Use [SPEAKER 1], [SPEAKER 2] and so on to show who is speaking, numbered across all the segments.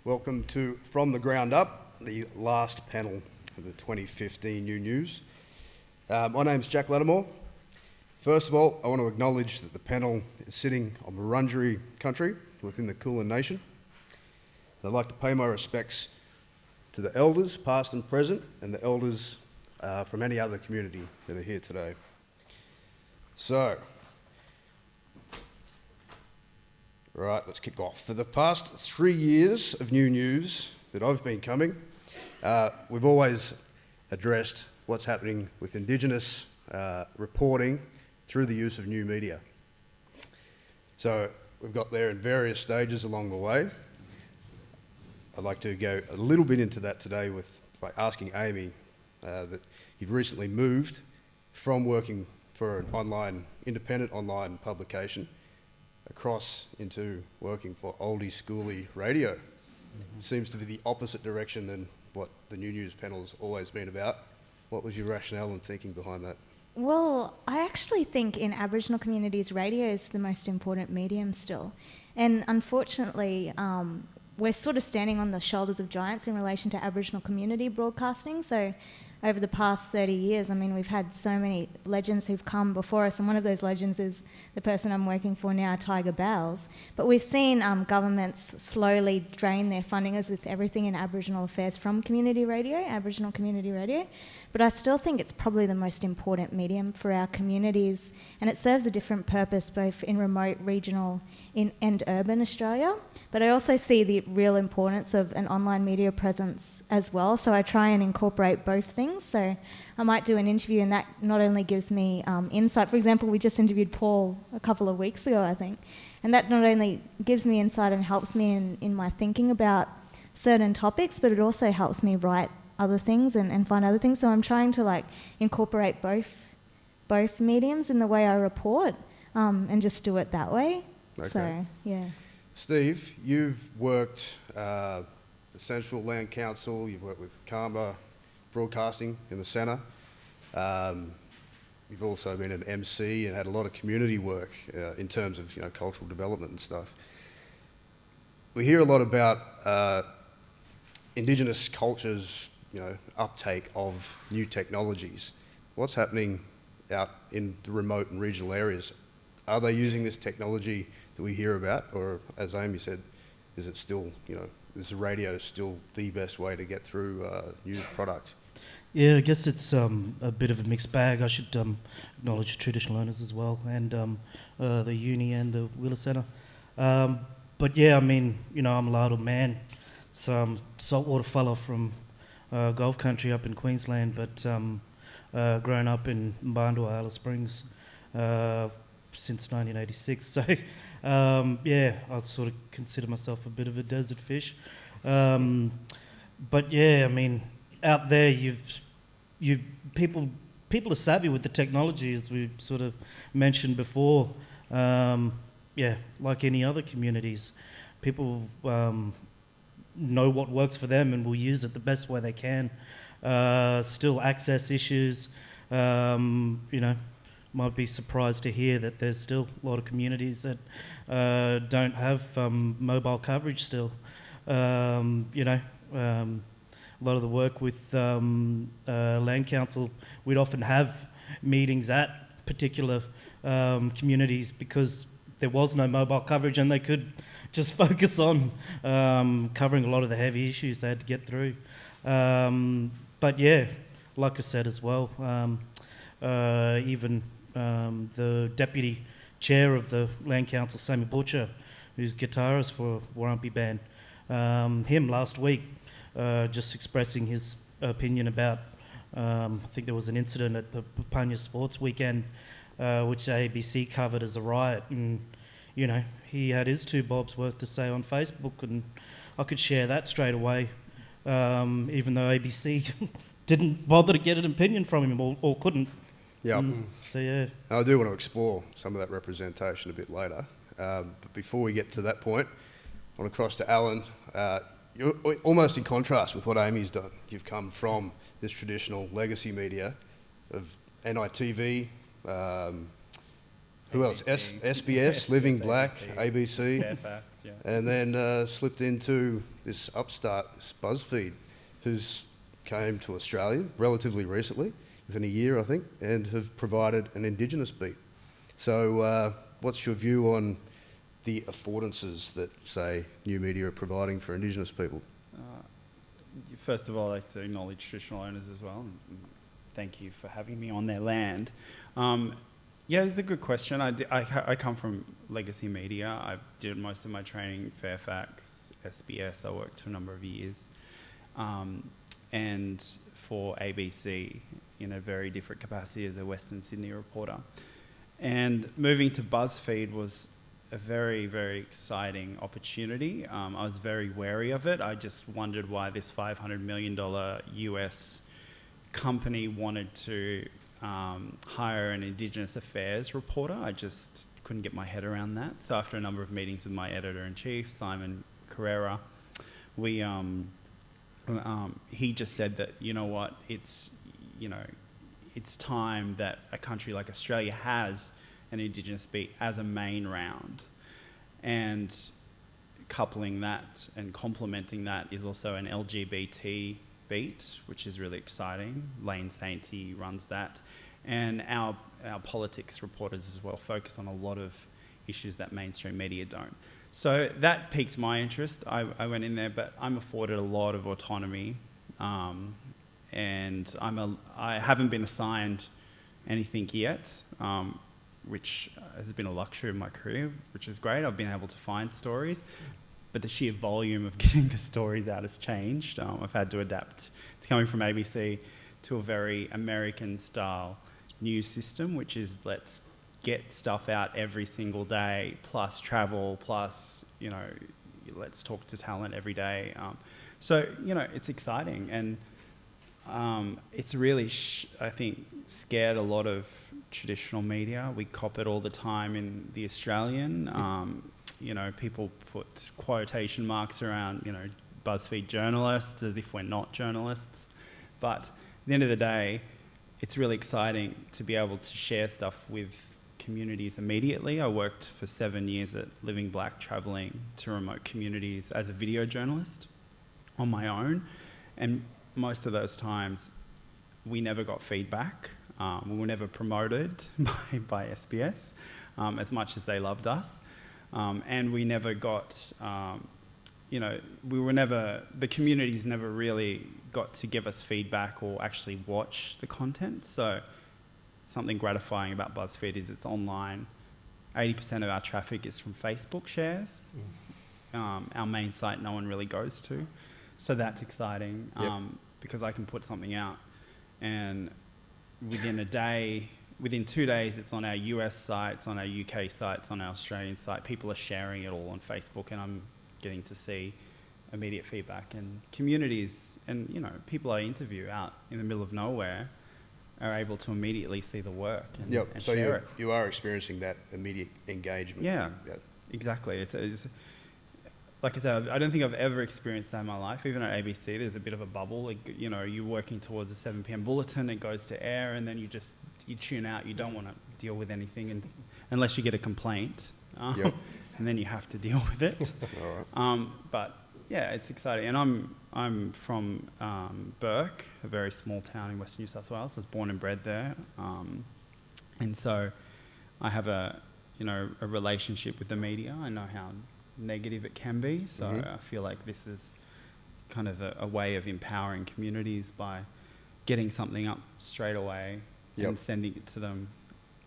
[SPEAKER 1] Welcome to From the Ground Up, the last panel of the 2015 New News. My name's Jack Latimore. First of all, I want to acknowledge that the panel is sitting on Wurundjeri country within the Kulin Nation. I'd like to pay my respects to the elders, past and present, and the elders from any other community that are here today. So, right, let's kick off. For the past 3 years of New News that I've been coming, we've always addressed what's happening with Indigenous reporting through the use of new media. So we've got there in various stages along the way. I'd like to go a little bit into that today by asking Amy that you've recently moved from working for an independent online publication across into working for oldie schoolie radio. Seems to be the opposite direction than what the New News panel's always been about. What was your rationale and thinking behind that?
[SPEAKER 2] Well, I actually think in Aboriginal communities, radio is the most important medium still. And unfortunately, we're sort of standing on the shoulders of giants in relation to Aboriginal community broadcasting. So over the past 30 years, I mean, we've had so many legends who've come before us, and one of those legends is the person I'm working for now, Tiger Bowles. But we've seen governments slowly drain their funding as with everything in Aboriginal affairs from community radio, Aboriginal community radio. But I still think it's probably the most important medium for our communities, and it serves a different purpose both in remote, regional, and urban Australia. But I also see the real importance of an online media presence as well, so I try and incorporate both things. So I might do an interview, and that not only gives me insight. For example, we just interviewed Paul a couple of weeks ago, I think, and that not only gives me insight and helps me in my thinking about certain topics, but it also helps me write other things and find other things. So I'm trying to incorporate both mediums in the way I report and just do it that way.
[SPEAKER 1] Okay.
[SPEAKER 2] So, yeah.
[SPEAKER 1] Steve, you've worked the Central Land Council, you've worked with Karma Broadcasting in the centre. You've also been an MC and had a lot of community work in terms of cultural development and stuff. We hear a lot about Indigenous cultures, uptake of new technologies. What's happening out in the remote and regional areas? Are they using this technology that we hear about, or as Amy said, is it still, is radio still the best way to get through news products?
[SPEAKER 3] Yeah, I guess it's a bit of a mixed bag. I should acknowledge traditional owners as well, and the uni and the Wheeler Centre. But yeah, I mean, I'm a Lardle man, so I'm a saltwater fella from Gulf Country up in Queensland, but grown up in Mbandua, Alice Springs, since 1986. So yeah, I sort of consider myself a bit of a desert fish. But yeah, I mean, out there, people are savvy with the technology, as we sort of mentioned before. Yeah, like any other communities, people know what works for them and will use it the best way they can. Still access issues, might be surprised to hear that there's still a lot of communities that don't have mobile coverage still. A lot of the work with Land Council, we'd often have meetings at particular communities because there was no mobile coverage and they could just focus on covering a lot of the heavy issues they had to get through. But yeah, like I said as well, even the deputy chair of the Land Council, Sammy Butcher, who's guitarist for Warumpi Band, him last week, just expressing his opinion about, I think there was an incident at the Papunya Sports Weekend, which the ABC covered as a riot, and he had his 2 bobs worth to say on Facebook, and I could share that straight away, even though ABC didn't bother to get an opinion from him or couldn't.
[SPEAKER 1] Yeah.
[SPEAKER 3] So yeah.
[SPEAKER 1] I do want to explore some of that representation a bit later, but before we get to that point, I want to cross to Allan. You're almost in contrast with what Amy's done. You've come from this traditional legacy media of NITV, Who else?
[SPEAKER 4] ABC.
[SPEAKER 1] SBS, Living Black, ABC,
[SPEAKER 4] Fairfax, yeah.
[SPEAKER 1] and then slipped into this upstart, this BuzzFeed, who's came to Australia relatively recently, within a year, I think, and have provided an Indigenous beat. So what's your view on the affordances that, say, new media are providing for Indigenous people?
[SPEAKER 4] First of all, I'd like to acknowledge traditional owners as well. And thank you for having me on their land. Yeah, it's a good question. I come from legacy media. I did most of my training in Fairfax, SBS. I worked for a number of years. And for ABC in a very different capacity as a Western Sydney reporter. And moving to BuzzFeed was a very, very exciting opportunity. I was very wary of it. I just wondered why this $500 million US company wanted to hire an Indigenous affairs reporter. I just couldn't get my head around that. So after a number of meetings with my editor-in-chief, Simon Carrera, we he just said that, you know what, it's time that a country like Australia has an Indigenous beat as a main round. And coupling that and complementing that is also an LGBT beat, which is really exciting. Lane Sainty runs that. And our politics reporters as well focus on a lot of issues that mainstream media don't. So that piqued my interest. I went in there, but I'm afforded a lot of autonomy, and I haven't been assigned anything yet, which has been a luxury of my career, which is great. I've been able to find stories, but the sheer volume of getting the stories out has changed. I've had to adapt to coming from ABC to a very American-style news system, which is let's get stuff out every single day, plus travel, plus, let's talk to talent every day. So, it's exciting. And it's really, I think, scared a lot of traditional media. We cop it all the time in The Australian. People put quotation marks around, BuzzFeed journalists as if we're not journalists. But at the end of the day, it's really exciting to be able to share stuff with communities immediately. I worked for 7 years at Living Black, travelling to remote communities as a video journalist on my own. And most of those times, we never got feedback. We were never promoted by SBS as much as they loved us. And we never got, the communities never really got to give us feedback or actually watch the content. So something gratifying about BuzzFeed is it's online. 80% of our traffic is from Facebook shares. Our main site no one really goes to. So that's exciting because I can put something out and within 2 days it's on our US site, it's on our UK site, it's on our Australian site. People are sharing it all on Facebook and I'm getting to see immediate feedback. And communities and people I interview out in the middle of nowhere are able to immediately see the work and
[SPEAKER 1] so
[SPEAKER 4] share it.
[SPEAKER 1] You are experiencing that immediate engagement.
[SPEAKER 4] Yeah, exactly. It's like I said, I don't think I've ever experienced that in my life. Even at ABC, there's a bit of a bubble. Like, you're working towards a 7 p.m. bulletin, it goes to air, and then you tune out. You don't want to deal with anything unless you get a complaint, and then you have to deal with it.
[SPEAKER 1] All right.
[SPEAKER 4] But yeah, it's exciting. And I'm from Burke, a very small town in Western New South Wales. I was born and bred there, and so I have a relationship with the media. I know how negative it can be, so I feel like this is kind of a way of empowering communities by getting something up straight away and sending it to them.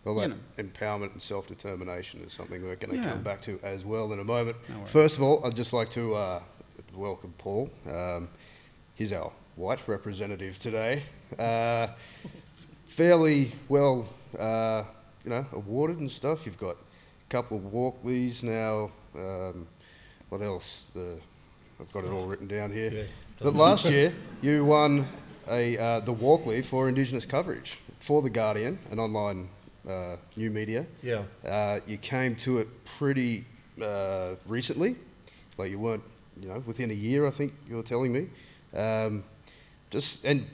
[SPEAKER 1] Well, that empowerment and self-determination is something we're going to come back to as well in a moment.
[SPEAKER 4] No worries.
[SPEAKER 1] First of all, I'd just like to welcome Paul. He's our white representative today. Fairly well, awarded and stuff. You've got a couple of Walkleys now. What else? I've got it all written down here. Yeah. But last year, you won the Walkley for Indigenous coverage for The Guardian, an online new media. Yeah. You came to it pretty recently. Like you weren't, within a year, I think you were telling me. And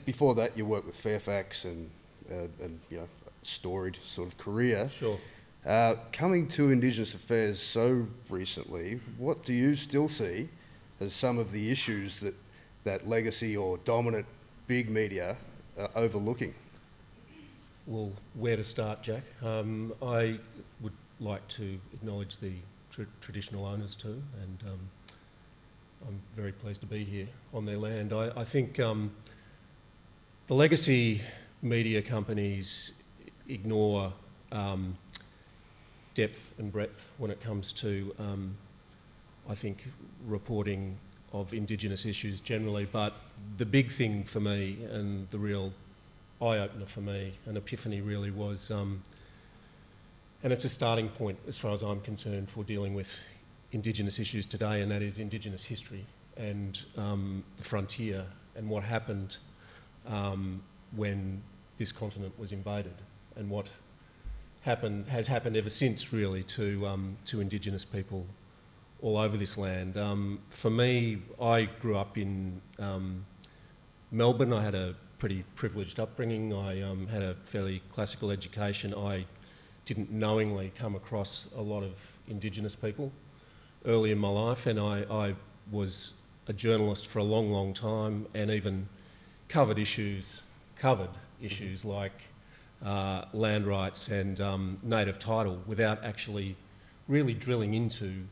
[SPEAKER 1] before that, you worked with Fairfax and storied sort of career.
[SPEAKER 5] Sure.
[SPEAKER 1] Coming to Indigenous affairs so recently, what do you still see as some of the issues that legacy or dominant big media are overlooking?
[SPEAKER 5] Well, where to start, Jack? I would like to acknowledge the traditional owners too, and I'm very pleased to be here on their land. I think the legacy media companies ignore depth and breadth when it comes to, I think, reporting of Indigenous issues generally. But the big thing for me, and the real eye-opener for me, an epiphany really was, and it's a starting point as far as I'm concerned for dealing with Indigenous issues today, and that is Indigenous history and the frontier and what happened when this continent was invaded, and what has happened ever since really to Indigenous people all over this land. For me, I grew up in Melbourne. I had a pretty privileged upbringing. I had a fairly classical education. I didn't knowingly come across a lot of Indigenous people early in my life, and I was a journalist for a long, long time, and even covered issues like land rights and native title without actually really drilling into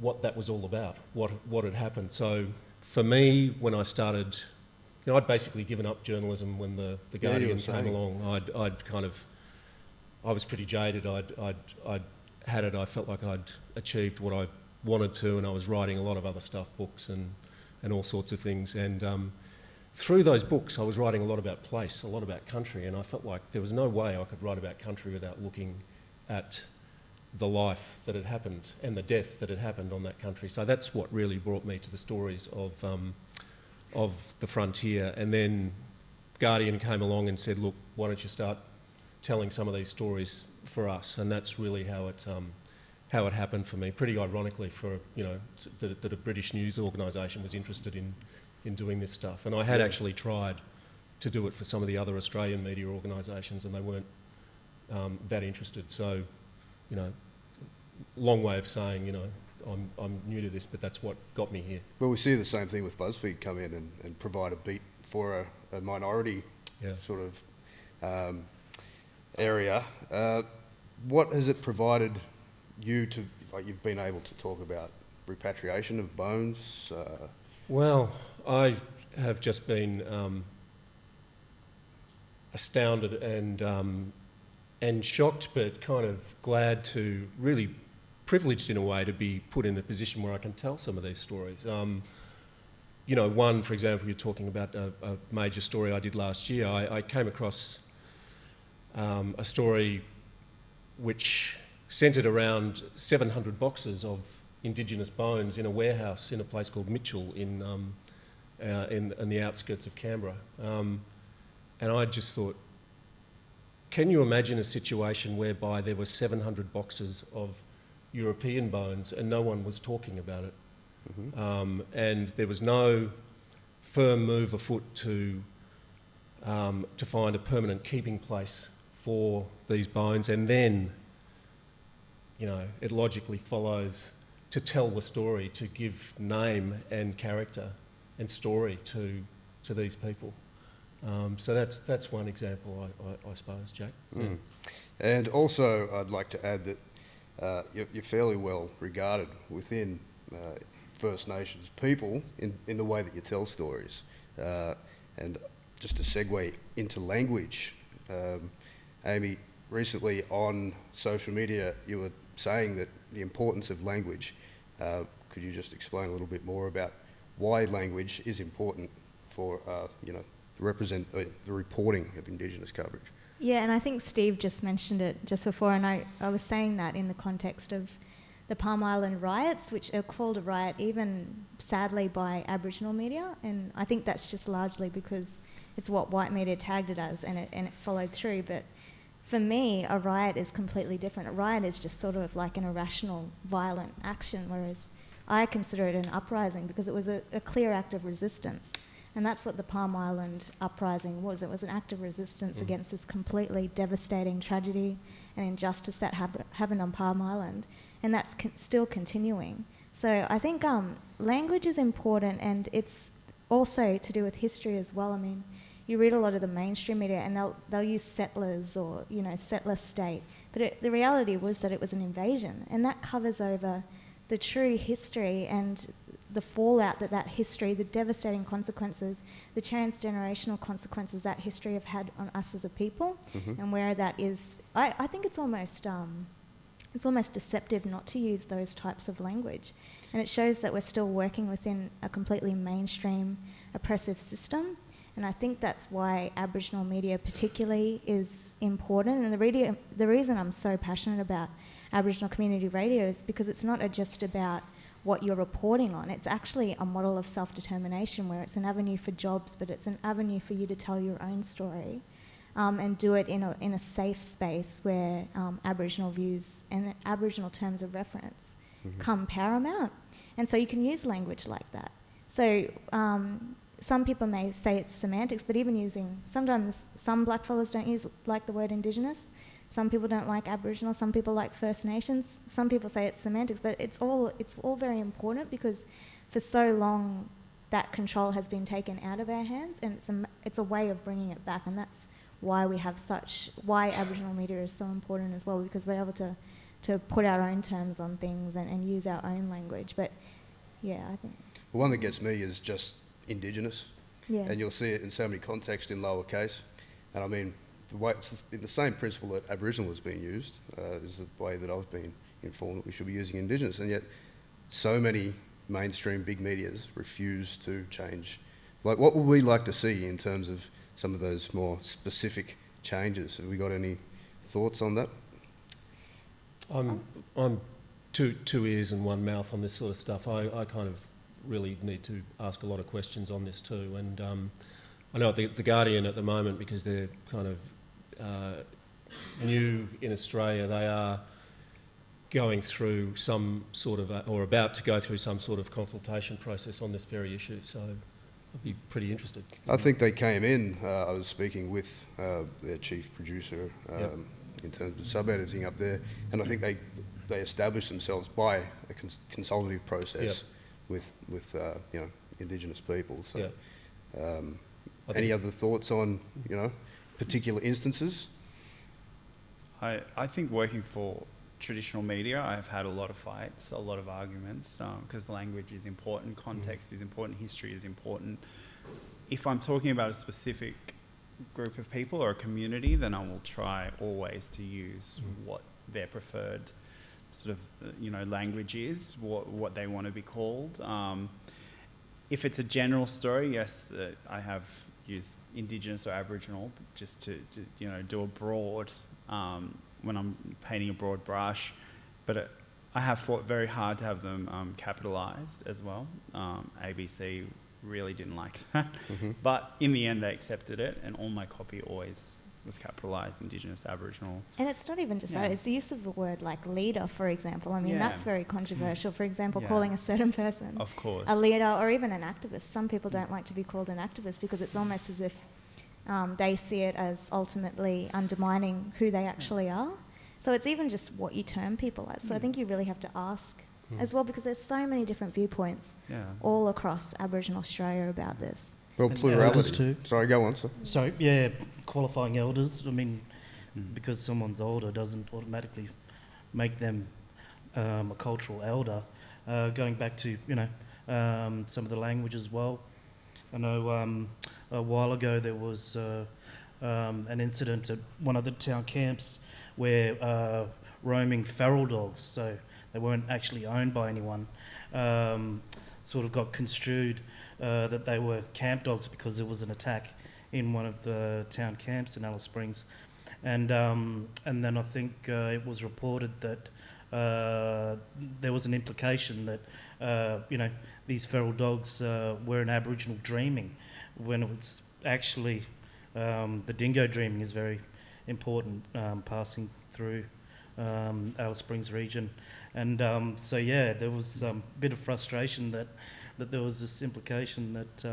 [SPEAKER 5] what that was all about, what had happened. So for me, when I started, I'd basically given up journalism when the Guardian came along. I was pretty jaded. I'd had it. I felt like I'd achieved what I wanted to, and I was writing a lot of other stuff, books and all sorts of things. And through those books, I was writing a lot about place, a lot about country, and I felt like there was no way I could write about country without looking at the life that had happened and the death that had happened on that country. So that's what really brought me to the stories of the frontier. And then Guardian came along and said, look, why don't you start telling some of these stories for us? And that's really how it happened for me. Pretty ironically, for that a British news organisation was interested in doing this stuff. And I had actually tried to do it for some of the other Australian media organisations, and they weren't that interested. So, long way of saying, I'm new to this, but that's what got me here.
[SPEAKER 1] Well, we see the same thing with BuzzFeed come in and provide a beat for a minority sort of area. What has it provided you to, you've been able to talk about repatriation of bones?
[SPEAKER 5] Well, I have just been astounded and shocked, but kind of glad to, really privileged in a way, to be put in a position where I can tell some of these stories. One, for example, you're talking about a major story I did last year. I came across a story which centred around 700 boxes of Indigenous bones in a warehouse in a place called Mitchell in the outskirts of Canberra. And I just thought, can you imagine a situation whereby there were 700 boxes of European bones and no one was talking about it? Mm-hmm. And there was no firm move afoot to find a permanent keeping place for these bones. And then, it logically follows to tell the story, to give name and character and story to these people. So that's one example, I suppose, Jack.
[SPEAKER 1] Mm. And also, I'd like to add that you're fairly well regarded within First Nations people in the way that you tell stories. And just to segue into language, Amy, recently on social media, you were saying that the importance of language. Could you just explain a little bit more about why language is important for, represent the reporting of Indigenous coverage?
[SPEAKER 2] Yeah, and I think Steve just mentioned it just before, and I was saying that in the context of the Palm Island riots, which are called a riot even, sadly, by Aboriginal media, and I think that's just largely because it's what white media tagged it as, and it followed through. But for me, a riot is completely different. A riot is just sort of like an irrational, violent action, whereas I consider it an uprising because it was a clear act of resistance. And that's what the Palm Island uprising was. It was an act of resistance against this completely devastating tragedy and injustice that happened on Palm Island. And that's still continuing. So I think language is important, and it's also to do with history as well. I mean, you read a lot of the mainstream media and they'll use settlers or, settler state. But the reality was that it was an invasion, and that covers over the true history and the fallout that history, the devastating consequences, the transgenerational consequences that history have had on us as a people, and where that is. I think it's almost deceptive not to use those types of language. And it shows that we're still working within a completely mainstream oppressive system. And I think that's why Aboriginal media particularly is important. And the reason I'm so passionate about Aboriginal community radio is because it's not just about what you're reporting on. It's actually a model of self-determination where it's an avenue for jobs, but it's an avenue for you to tell your own story. And do it in a safe space where Aboriginal views and Aboriginal terms of reference come paramount. And so you can use language like that. So some people may say it's semantics, but sometimes some blackfellas don't like the word Indigenous. Some people don't like Aboriginal. Some people like First Nations. Some people say it's semantics, but it's all very important, because for so long that control has been taken out of our hands, and it's a way of bringing it back. And that's why why Aboriginal media is so important as well, because we're able to put our own terms on things and use our own language. But yeah, I think
[SPEAKER 1] The one that gets me is just Indigenous,
[SPEAKER 2] yeah.
[SPEAKER 1] and you'll see it in so many contexts in lowercase. And I mean, it's the same principle that Aboriginal is being used is the way that I've been informed that we should be using Indigenous, and yet so many mainstream big medias refuse to change. Like, what would we like to see in terms of some of those more specific changes? Have we got any thoughts on that?
[SPEAKER 5] I'm two ears and one mouth on this sort of stuff. I kind of really need to ask a lot of questions on this too. And I know at the Guardian at the moment, because they're kind of new in Australia, they are going through some sort of, or about to go through some sort of consultation process on this very issue. So I'd be pretty interested.
[SPEAKER 1] I think they came in, I was speaking with their chief producer in terms of sub-editing up there, and I think they established themselves by a consultative process with Indigenous people. So, any other thoughts on particular instances?
[SPEAKER 4] I think working for traditional media, I've had a lot of fights, a lot of arguments, because language is important, context is important, history is important. If I'm talking about a specific group of people or a community, then I will try always to use what their preferred sort of language is, what they want to be called. If it's a general story, yes, I have used Indigenous or Aboriginal just to do a broad, when I'm painting a broad brush, but I have fought very hard to have them capitalised as well. ABC really didn't like that, but in the end they accepted it, and all my copy always was capitalised, Indigenous, Aboriginal.
[SPEAKER 2] And it's not even just that, it's the use of the word like leader, for example. I mean, that's very controversial. For example, calling a certain person
[SPEAKER 4] of course
[SPEAKER 2] a leader, or even an activist. Some people don't like to be called an activist because it's almost as if they see it as ultimately undermining who they actually are. So it's even just what you term people as. So I think you really have to ask as well, because there's so many different viewpoints all across Aboriginal Australia about this.
[SPEAKER 1] Well,
[SPEAKER 3] And
[SPEAKER 1] plurality.
[SPEAKER 3] elders too.
[SPEAKER 1] Sorry, go on, sir.
[SPEAKER 3] So, yeah, qualifying elders. I mean, because someone's older doesn't automatically make them a cultural elder. Going back to, some of the language as well. I know a while ago there was an incident at one of the town camps where roaming feral dogs, so they weren't actually owned by anyone, sort of got construed that they were camp dogs because there was an attack in one of the town camps in Alice Springs. And then I think it was reported that there was an implication that, these feral dogs were an Aboriginal dreaming, when it was actually the dingo dreaming is very important, passing through Alice Springs region. And there was a bit of frustration that that there was this implication that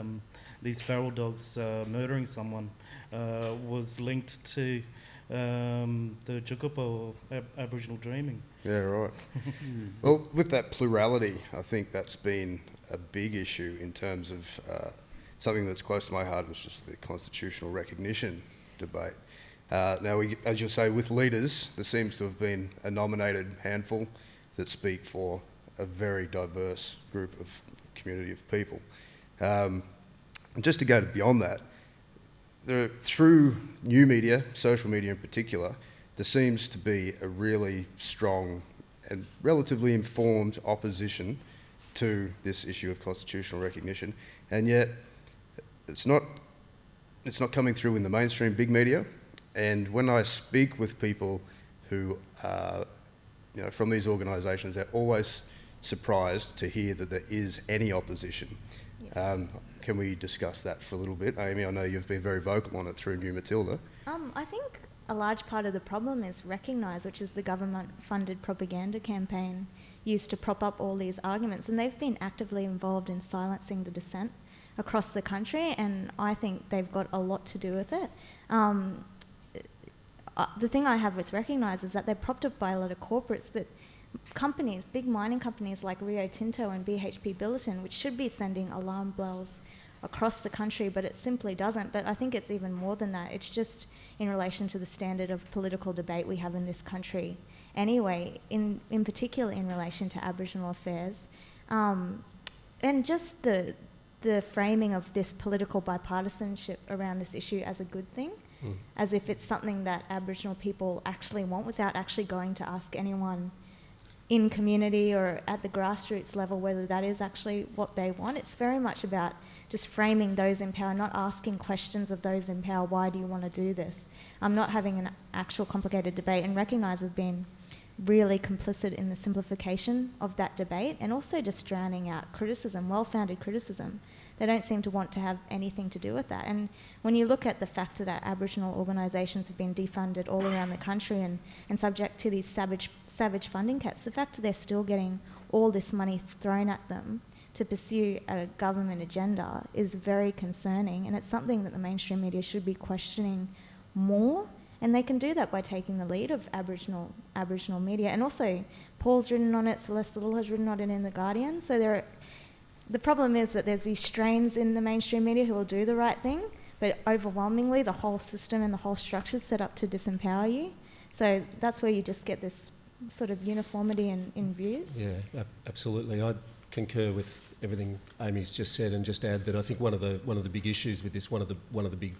[SPEAKER 3] these feral dogs murdering someone was linked to the Jukupa or Aboriginal dreaming.
[SPEAKER 1] Yeah, right. Well, with that plurality, I think that's been a big issue in terms of something that's close to my heart, was just the constitutional recognition debate. Now, as you say, with leaders, there seems to have been a nominated handful that speak for a very diverse group of community of people. And just to go beyond that, through new media, social media in particular, there seems to be a really strong and relatively informed opposition to this issue of constitutional recognition, and yet it's not coming through in the mainstream big media. And when I speak with people who are, from these organisations, they're always surprised to hear that there is any opposition. Yeah. Can we discuss that for a little bit? Amy, I know you've been very vocal on it through New Matilda.
[SPEAKER 2] I think a large part of the problem is Recognise, which is the government-funded propaganda campaign used to prop up all these arguments, and they've been actively involved in silencing the dissent across the country, and I think they've got a lot to do with it. The thing I have with Recognise is that they're propped up by a lot of corporates, but companies, big mining companies like Rio Tinto and BHP Billiton, which should be sending alarm bells across the country, but it simply doesn't. But I think it's even more than that. It's just in relation to the standard of political debate we have in this country anyway, in particular in relation to Aboriginal affairs. And just the framing of this political bipartisanship around this issue as a good thing, as if it's something that Aboriginal people actually want, without actually going to ask anyone in community or at the grassroots level whether that is actually what they want. It's very much about just framing those in power, not asking questions of those in power, why do you want to do this? Not having an actual complicated debate, and Recognise have been really complicit in the simplification of that debate, and also just drowning out criticism, well-founded criticism. They don't seem to want to have anything to do with that. And when you look at the fact that Aboriginal organisations have been defunded all around the country and subject to these savage funding caps, the fact that they're still getting all this money thrown at them to pursue a government agenda is very concerning, and it's something that the mainstream media should be questioning more. And they can do that by taking the lead of Aboriginal media. And also, Paul's written on it, Celeste Little has written on it in The Guardian. So the problem is that there's these strains in the mainstream media who will do the right thing, but overwhelmingly the whole system and the whole structure is set up to disempower you. So that's where you just get this sort of uniformity in views.
[SPEAKER 5] Yeah, absolutely. I concur with everything Amy's just said, and just add that I think one of the big issues with this, one of the big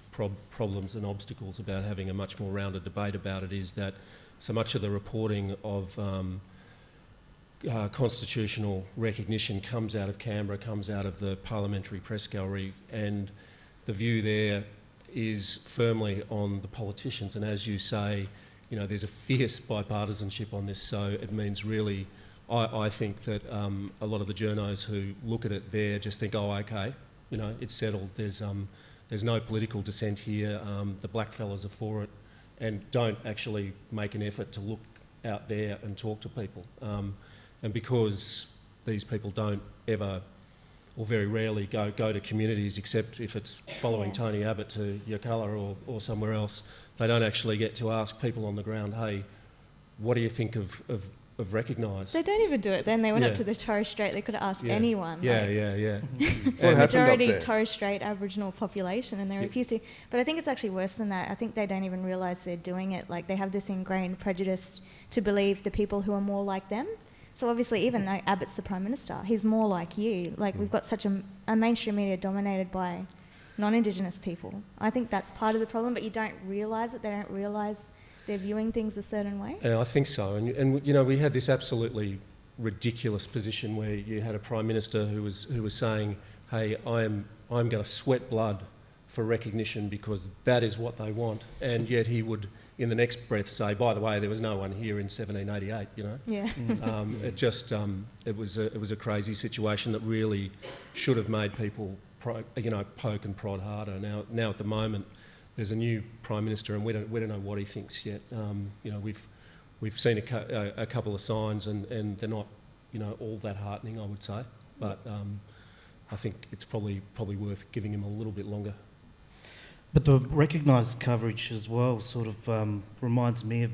[SPEAKER 5] problems and obstacles about having a much more rounded debate about it, is that so much of the reporting of constitutional recognition comes out of Canberra, comes out of the parliamentary press gallery, and the view there is firmly on the politicians. And as you say, there's a fierce bipartisanship on this, so it means really, I think that a lot of the journos who look at it there just think, oh, okay, it's settled. There's no political dissent here. The blackfellas are for it, and don't actually make an effort to look out there and talk to people. And because these people don't ever, or very rarely, go to communities, except if it's following Tony Abbott to Yirrkala or somewhere else, they don't actually get to ask people on the ground, hey, what do you think of Recognise?
[SPEAKER 2] They don't even do it then. They went up to the Torres Strait. They could have asked anyone.
[SPEAKER 5] Yeah.
[SPEAKER 2] Majority Torres Strait Aboriginal population, and they refuse to. But I think it's actually worse than that. I think they don't even realise they're doing it. Like, they have this ingrained prejudice to believe the people who are more like them. So obviously, even though Abbott's the Prime Minister, he's more like you. Like, we've got such a mainstream media dominated by non-Indigenous people. I think that's part of the problem, but you don't realise it. They don't realise they're viewing things a certain way.
[SPEAKER 5] I think so. And we had this absolutely ridiculous position where you had a Prime Minister who was saying, hey, I'm going to sweat blood for recognition because that is what they want. And yet he would, in the next breath, say, by the way, there was no one here in 1788,
[SPEAKER 2] Yeah.
[SPEAKER 5] It was a crazy situation that really should have made people, poke and prod harder. Now at the moment, there's a new Prime Minister, and we don't know what he thinks yet. We've seen a couple of signs, and they're not, all that heartening, I would say. But I think it's probably worth giving him a little bit longer.
[SPEAKER 3] But the recognised coverage as well sort of reminds me of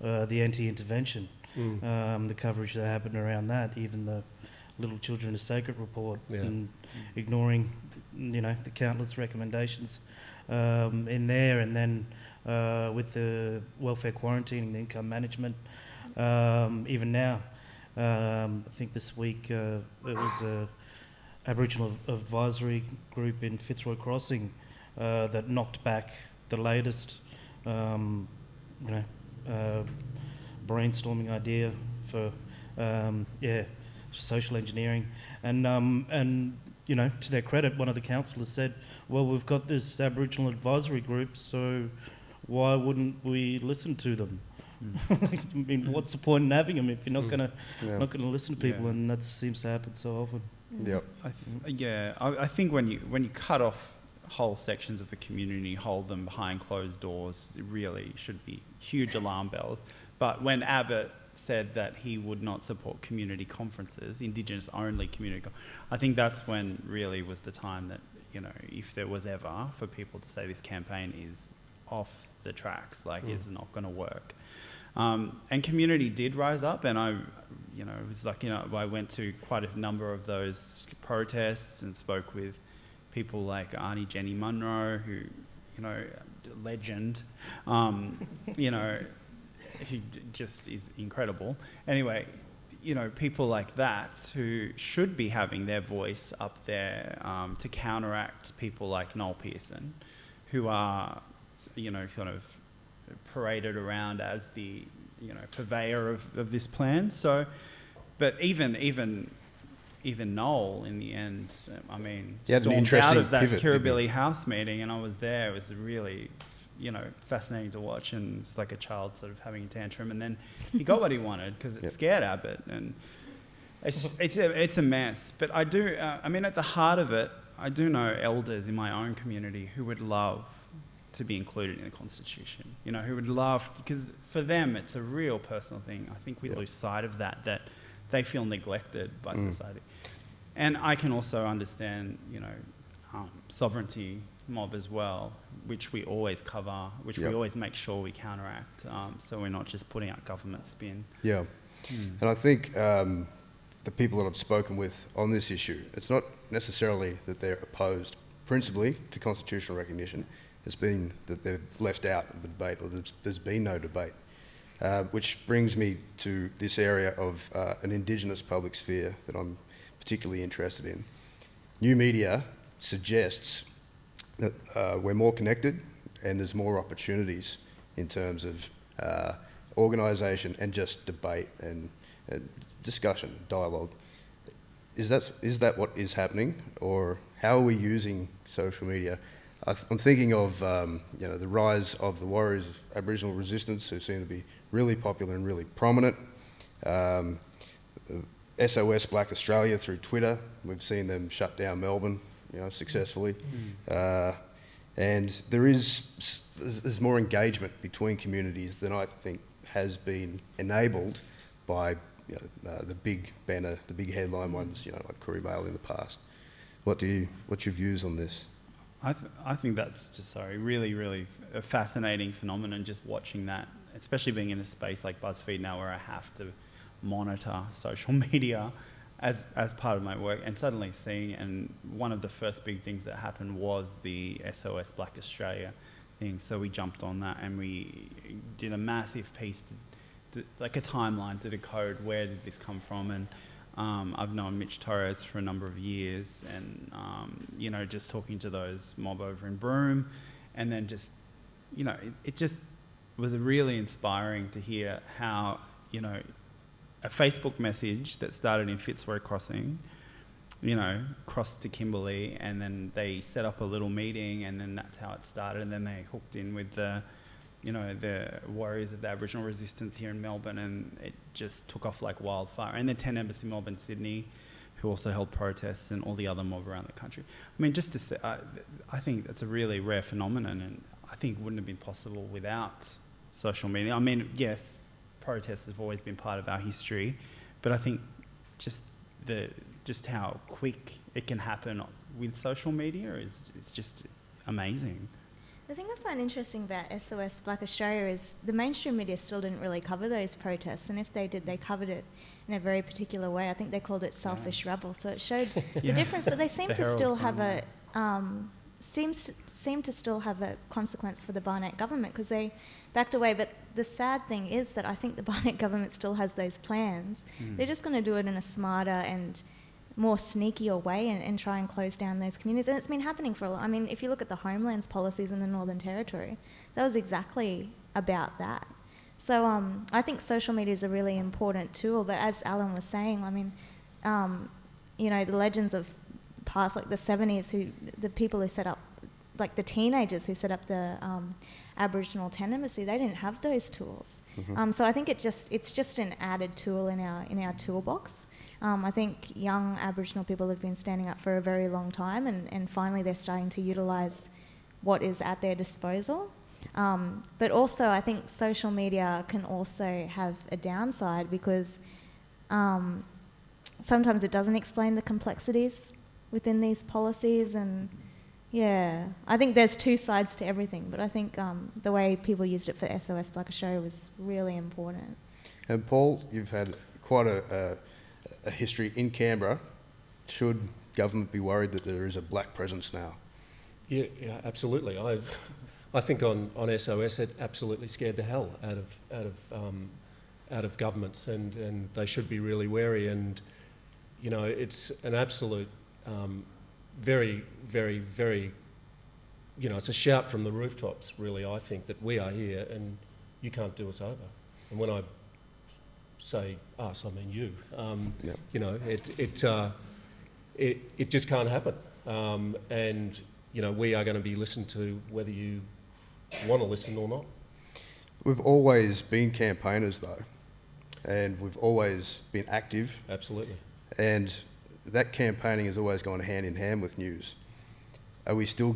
[SPEAKER 3] the anti-intervention, the coverage that happened around that, even the Little Children are Sacred report, and ignoring, the countless recommendations in there, and then with the welfare quarantining, the income management, even now. I think this week there was a Aboriginal advisory group in Fitzroy Crossing that knocked back the latest, brainstorming idea for, social engineering. And to their credit, one of the councillors said, well, we've got this Aboriginal advisory group, so why wouldn't we listen to them? I mean, what's the point in having them if you're not gonna listen to people? And that seems to happen so often.
[SPEAKER 1] Yep.
[SPEAKER 4] I think when you cut off whole sections of the community, hold them behind closed doors, it really should be huge alarm bells. But when Abbott said that he would not support community conferences, Indigenous only community, I think that's when really was the time that, if there was ever for people to say this campaign is off the tracks, it's not going to work. And community did rise up, and I went to quite a number of those protests and spoke with people like Auntie Jenny Munro, who, legend, who just is incredible. Anyway, people like that who should be having their voice up there to counteract people like Noel Pearson, who are, kind of paraded around as the, purveyor of this plan. So, but even Noel, in the end, stormed out of that Kirribilli House meeting, and I was there. It was really, fascinating to watch, and it's like a child sort of having a tantrum, and then he got what he wanted because it scared Abbott, and it's a mess. But I do, at the heart of it, I do know elders in my own community who would love to be included in the Constitution, who would love, because for them it's a real personal thing. I think we lose sight of that they feel neglected by society. And I can also understand, sovereignty mob as well, which we always cover, which we always make sure we counteract, so we're not just putting out government spin. Yeah.
[SPEAKER 1] And I think the people that I've spoken with on this issue, it's not necessarily that they're opposed principally to constitutional recognition. It's been that they're left out of the debate, or there's been no debate. Which brings me to this area of an Indigenous public sphere that I'm particularly interested in. New media suggests that we're more connected and there's more opportunities in terms of organisation and just debate and discussion, dialogue. Is that what is happening, or how are we using social media? I'm thinking of the rise of the warriors of Aboriginal resistance, who seem to be really popular and really prominent. SOS Black Australia through Twitter, we've seen them shut down Melbourne, successfully. And there's more engagement between communities than I think has been enabled by the big banner, the big headline ones, like Courier Mail in the past. What's your views on this?
[SPEAKER 4] I think that's just really, really a fascinating phenomenon, just watching that, especially being in a space like BuzzFeed now where I have to monitor social media as part of my work, and suddenly seeing, and one of the first big things that happened was the SOS Black Australia thing. So we jumped on that and we did a massive piece, like a timeline to decode where did this come from. And I've known Mitch Torres for a number of years, and just talking to those mob over in Broome, and then just, it just was really inspiring to hear how, a Facebook message that started in Fitzroy Crossing, crossed to Kimberley, and then they set up a little meeting, and then that's how it started, and then they hooked in with the warriors of the Aboriginal resistance here in Melbourne, and it just took off like wildfire. And the 10 Embassy mob in Sydney, who also held protests, and all the other mob around the country. Just to say, I think that's a really rare phenomenon, and I think wouldn't have been possible without social media. Yes, protests have always been part of our history, but I think just just how quick it can happen with social media is just amazing.
[SPEAKER 2] The thing I find interesting about SOS Black Australia is the mainstream media still didn't really cover those protests, and if they did, they covered it in a very particular way. I think they called it selfish rebel, so it showed the difference. But they seem
[SPEAKER 4] The
[SPEAKER 2] to
[SPEAKER 4] Herald
[SPEAKER 2] still
[SPEAKER 4] Sun,
[SPEAKER 2] have seem to still have a consequence for the Barnett government because they backed away. But the sad thing is that I think the Barnett government still has those plans. They're just going to do it in a smarter and more sneakier way and try and close down those communities. And it's been happening for a lot. I mean, if you look at the Homelands policies in the Northern Territory, that was exactly about that. So I think social media is a really important tool. But as Allan was saying, I mean, you know, the legends of past, like the 70s, the people who set up, like the teenagers who set up the Aboriginal Tent Embassy, they didn't have those tools. So I think it's just an added tool in our toolbox. I think young Aboriginal people have been standing up for a very long time, and finally they're starting to utilise what is at their disposal. But also I think social media can also have a downside because sometimes it doesn't explain the complexities within these policies, and yeah, I think there's two sides to everything, but I think the way people used it for SOS Black Australia was really important.
[SPEAKER 1] And Paul, you've had quite a history in Canberra. Should government be worried that there is a black presence now?
[SPEAKER 5] Yeah, absolutely. I think on SOS it absolutely scared the hell out of governments, and they should be really wary. And you know, it's an absolute very, very, very, you know, it's a shout from the rooftops, really, I think, that we are here and you can't do us over. And when I say us, I mean you.
[SPEAKER 1] Yep.
[SPEAKER 5] You know, it just can't happen. And, you know, we are going to be listened to whether you want to listen or not.
[SPEAKER 1] We've always been campaigners, though, and we've always been active.
[SPEAKER 5] Absolutely.
[SPEAKER 1] And that campaigning has always gone hand in hand with news. Are we still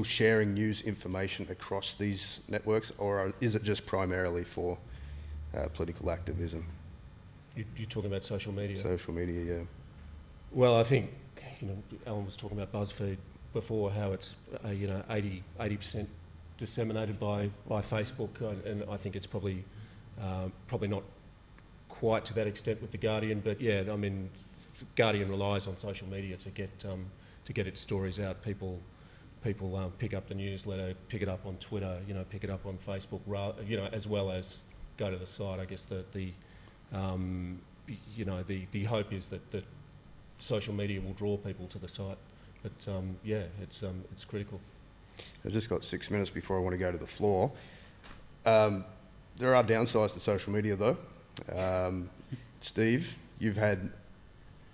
[SPEAKER 1] sharing news information across these networks, or is it just primarily for political activism?
[SPEAKER 5] You're talking about social media?
[SPEAKER 1] Social media, yeah.
[SPEAKER 5] Well, I think, you know, Allan was talking about BuzzFeed before, how it's, you know, 80% disseminated by Facebook, and I think it's probably not quite to that extent with The Guardian, but yeah, I mean, Guardian relies on social media to get its stories out. People pick up the newsletter, pick it up on Twitter, you know, pick it up on Facebook, you know, as well as go to the site. I guess the hope is that social media will draw people to the site. But yeah, it's critical.
[SPEAKER 1] I've just got 6 minutes before I want to go to the floor. There are downsides to social media, though. Steve, you've had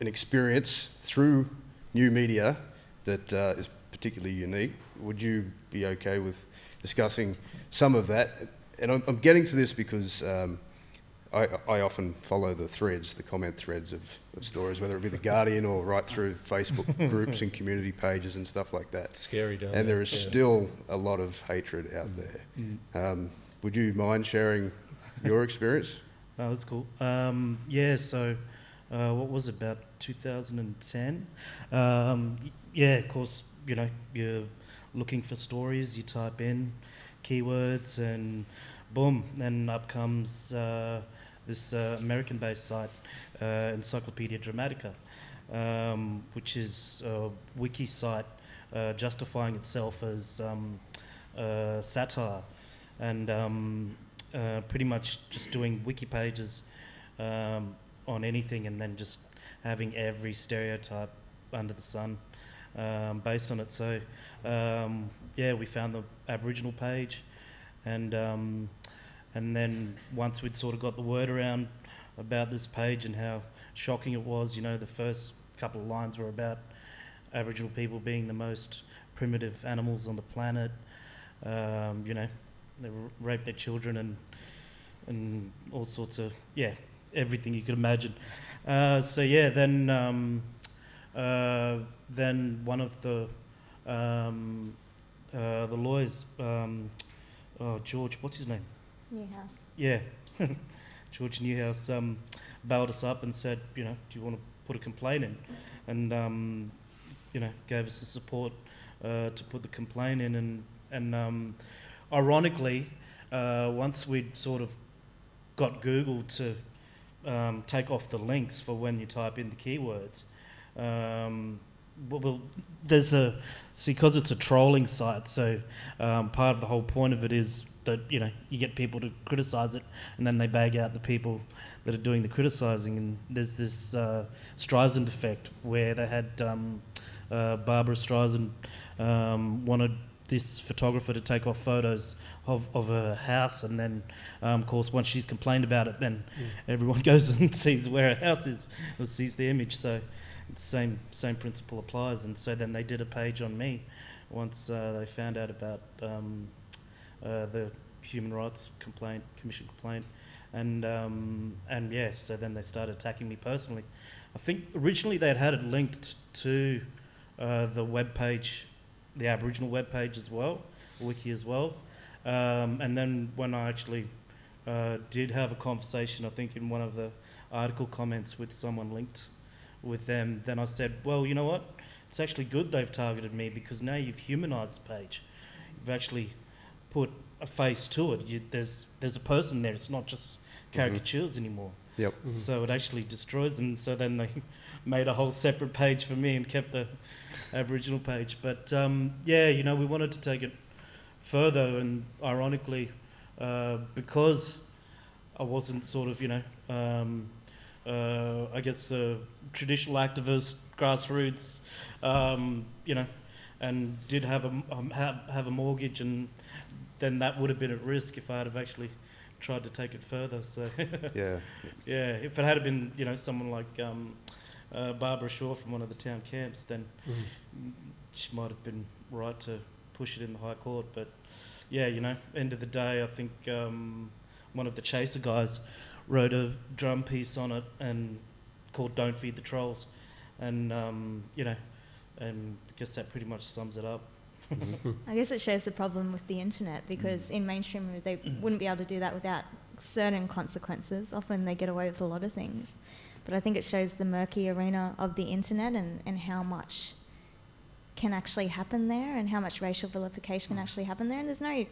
[SPEAKER 1] an experience through new media that is particularly unique. Would you be okay with discussing some of that? And I'm getting to this because I often follow the comment threads of stories, whether it be The Guardian or right through Facebook groups and community pages and stuff like that.
[SPEAKER 5] It's scary, down there.
[SPEAKER 1] And there is still a lot of hatred out there. Would you mind sharing your experience?
[SPEAKER 3] Oh, that's cool. Yeah, so what was it, about 2010? Yeah, of course, you know, you're looking for stories, you type in keywords and boom, then up comes this American-based site, Encyclopedia Dramatica, which is a wiki site justifying itself as satire, and pretty much just doing wiki pages on anything, and then just having every stereotype under the sun based on it. So yeah, we found the Aboriginal page, and then once we'd sort of got the word around about this page and how shocking it was, you know, the first couple of lines were about Aboriginal people being the most primitive animals on the planet. You know, they rape their children and all sorts of, yeah, everything you could imagine. So yeah, then one of the lawyers, George, what's his name?
[SPEAKER 2] Newhouse.
[SPEAKER 3] Yeah, George Newhouse bailed us up and said, you know, do you want to put a complaint in, and gave us the support to put the complaint in, and ironically, once we'd sort of got Google to take off the links for when you type in the keywords. Because it's a trolling site, so part of the whole point of it is that you get people to criticise it, and then they bag out the people that are doing the criticising. And there's this Streisand effect where they had Barbara Streisand wanted this photographer to take off photos of her house, and then of course once she's complained about it, then everyone goes and sees where her house is or sees the image. So the same principle applies. And so then they did a page on me once they found out about the Human Rights Commission complaint, and so then they started attacking me personally. I think originally they had it linked to the web page, the Aboriginal web page as well, wiki as well. And then when I actually did have a conversation, I think in one of the article comments with someone linked with them, then I said, well, you know what? It's actually good they've targeted me, because now you've humanised the page. You've actually put a face to it. There's a person there. It's not just caricatures anymore.
[SPEAKER 1] Yep.
[SPEAKER 3] So it actually destroys them. So then they made a whole separate page for me and kept the Aboriginal page. But we wanted to take it further, and ironically, because I wasn't sort of, I guess a traditional activist, grassroots, and did have a mortgage, and then that would have been at risk if I had have actually tried to take it further. So if it had been someone like Barbara Shaw from one of the town camps, then she might have been right to push it in the High Court. But end of the day, I think one of the Chaser guys wrote a drum piece on it and called "Don't Feed the Trolls," and and I guess that pretty much sums it up.
[SPEAKER 2] I guess it shows the problem with the internet, because in mainstream they wouldn't be able to do that without certain consequences. Often they get away with a lot of things. But I think it shows the murky arena of the internet, and how much can actually happen there, and how much racial vilification can actually happen there, and there's no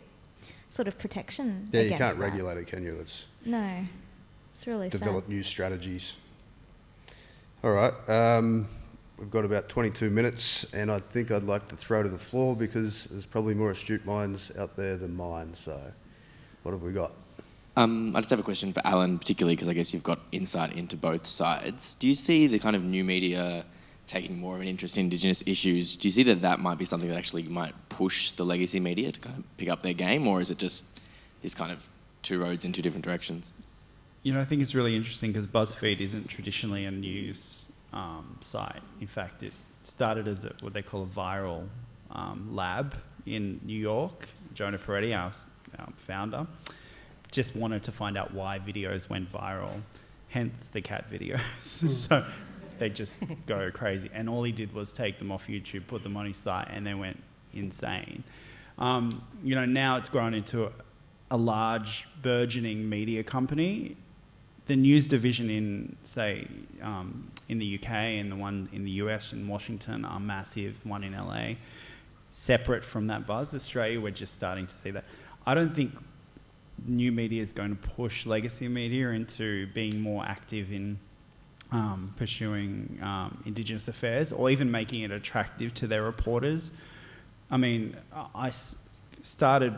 [SPEAKER 2] sort of protection against that.
[SPEAKER 1] Yeah, you can't regulate it, can you?
[SPEAKER 2] No. It's really
[SPEAKER 1] develop
[SPEAKER 2] sad.
[SPEAKER 1] new strategies. All right. We've got about 22 minutes, and I think I'd like to throw to the floor, because there's probably more astute minds out there than mine. So what have we got?
[SPEAKER 6] I just have a question for Allan, particularly because I guess you've got insight into both sides. Do you see the kind of new media taking more of an interest in Indigenous issues? Do you see that might be something that actually might push the legacy media to kind of pick up their game, or is it just this kind of two roads in two different directions?
[SPEAKER 4] I think it's really interesting, because BuzzFeed isn't traditionally a news site. In fact, it started as what they call a viral lab in New York. Jonah Peretti, our founder, just wanted to find out why videos went viral, hence the cat videos. So they just go crazy. And all he did was take them off YouTube, put them on his site, and they went insane. Now it's grown into a large, burgeoning media company. The news division in, say, in the UK and the one in the US and Washington are massive, one in LA. Separate from that buzz, Australia, we're just starting to see that. I don't think new media is going to push legacy media into being more active in pursuing Indigenous affairs, or even making it attractive to their reporters. I mean, I started,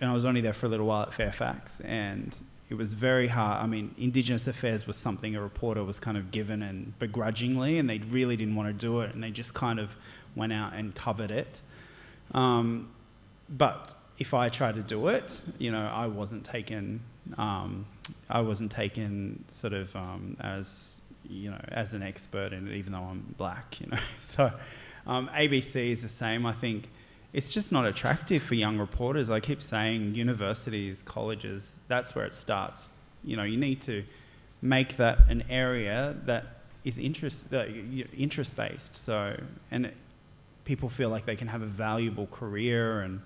[SPEAKER 4] and I was only there for a little while at Fairfax, and it was very hard. I mean, Indigenous affairs was something a reporter was kind of given, and begrudgingly, and they really didn't want to do it, and they just kind of went out and covered it. But if I tried to do it, I wasn't taken sort of as an expert in it, even though I'm black. So ABC is the same. I think it's just not attractive for young reporters. I keep saying universities, colleges, that's where it starts. You need to make that an area that is interest-based. So, people feel like they can have a valuable career and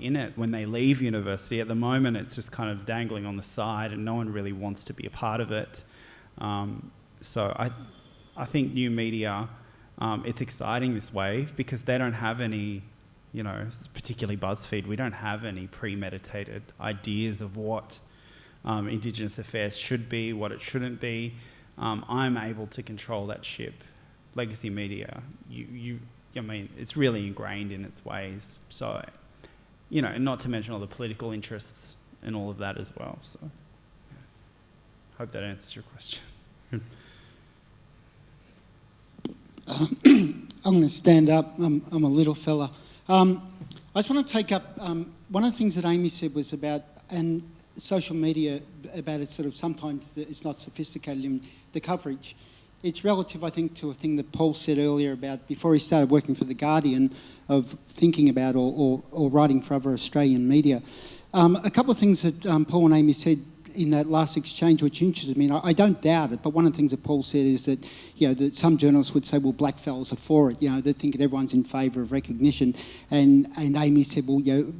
[SPEAKER 4] in it when they leave university. At the moment, it's just kind of dangling on the side, and no one really wants to be a part of it. So I think new media, it's exciting, this wave, because they don't have any, you know, particularly BuzzFeed, we don't have any premeditated ideas of what Indigenous affairs should be, what it shouldn't be. I'm able to control that ship. Legacy media, I mean, it's really ingrained in its ways. So, you know, not to mention all the political interests and all of that as well. So, hope that answers your question.
[SPEAKER 7] I'm going to stand up. I'm a little fella. I just want to take up one of the things that Amy said was about, and social media, about it sort of sometimes it's not sophisticated in the coverage. It's relative, I think, to a thing that Paul said earlier about before he started working for The Guardian, of thinking about or writing for other Australian media. A couple of things that Paul and Amy said in that last exchange which interested me, and I don't doubt it, but one of the things that Paul said is that, you know, that some journalists would say, well, blackfellas are for it, you know, they think that everyone's in favour of recognition, and Amy said, well, you know,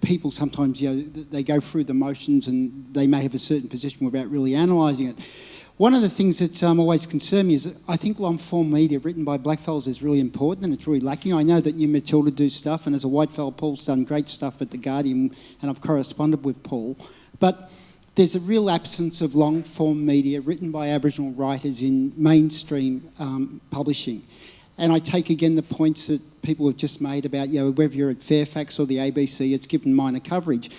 [SPEAKER 7] people sometimes, you know, they go through the motions and they may have a certain position without really analysing it. One of the things that's always concerned me is I think long-form media written by blackfellas is really important, and it's really lacking. I know that New Matilda do stuff, and as a white fella, Paul's done great stuff at The Guardian, and I've corresponded with Paul, but there's a real absence of long-form media written by Aboriginal writers in mainstream publishing. And I take again the points that people have just made about, you know, whether you're at Fairfax or the ABC, it's given minor coverage.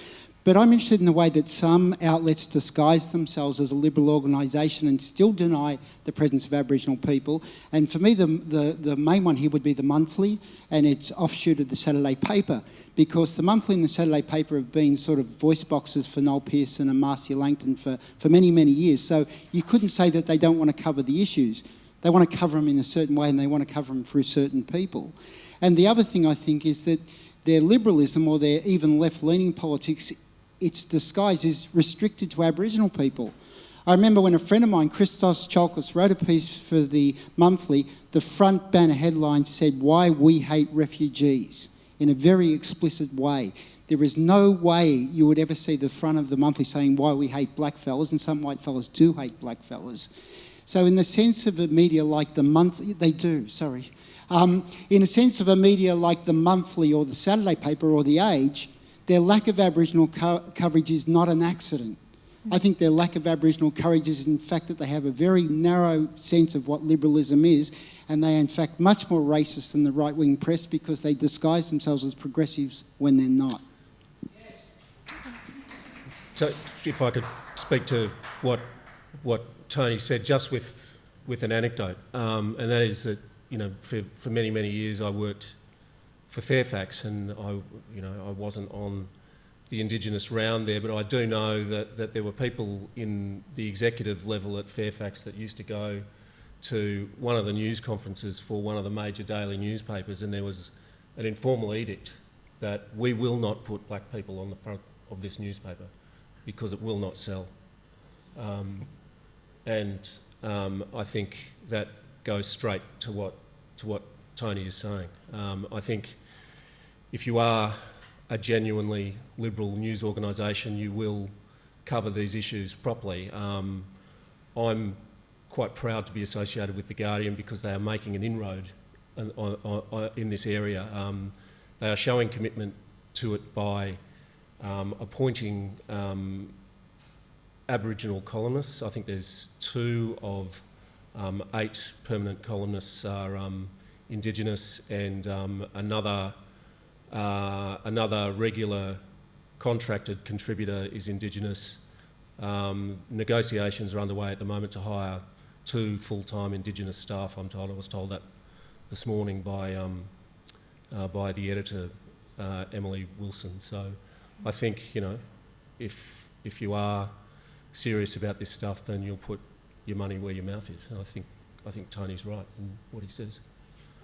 [SPEAKER 7] But I'm interested in the way that some outlets disguise themselves as a liberal organisation and still deny the presence of Aboriginal people. And for me, the main one here would be the Monthly and its offshoot of the Saturday Paper, because the Monthly and the Saturday Paper have been sort of voice boxes for Noel Pearson and Marcia Langton for many, many years. So you couldn't say that they don't want to cover the issues. They want to cover them in a certain way, and they want to cover them through certain people. And the other thing I think is that their liberalism, or their even left-leaning politics, its disguise is restricted to Aboriginal people. I remember when a friend of mine, Christos Chalkos, wrote a piece for the Monthly, the front banner headline said, "Why we hate refugees," in a very explicit way. There is no way you would ever see the front of the Monthly saying, "Why we hate blackfellas," and some white fellas do hate blackfellas. So in the sense of a media like the Monthly, they do, sorry. In a sense of a media like the Monthly or the Saturday Paper or the Age, their lack of Aboriginal coverage is not an accident. I think their lack of Aboriginal coverage is in fact that they have a very narrow sense of what liberalism is, and they are in fact much more racist than the right-wing press because they disguise themselves as progressives when they're not.
[SPEAKER 5] So if I could speak to what Tony said, just with an anecdote, and that is that, you know, for many, many years I worked for Fairfax, and I wasn't on the Indigenous round there, but I do know that there were people in the executive level at Fairfax that used to go to one of the news conferences for one of the major daily newspapers, and there was an informal edict that we will not put black people on the front of this newspaper because it will not sell. I think that goes straight to what Tony is saying. I think if you are a genuinely liberal news organisation, you will cover these issues properly. I'm quite proud to be associated with The Guardian because they are making an inroad in this area. They are showing commitment to it by appointing Aboriginal columnists. I think there's 2 of 8 permanent columnists are Indigenous, and another regular contracted contributor is Indigenous. Negotiations are underway at the moment to hire 2 full-time Indigenous staff, I'm told. I was told that this morning by the editor, Emily Wilson. So I think, you know, if you are serious about this stuff, then you'll put your money where your mouth is. And I think Tony's right in what he says.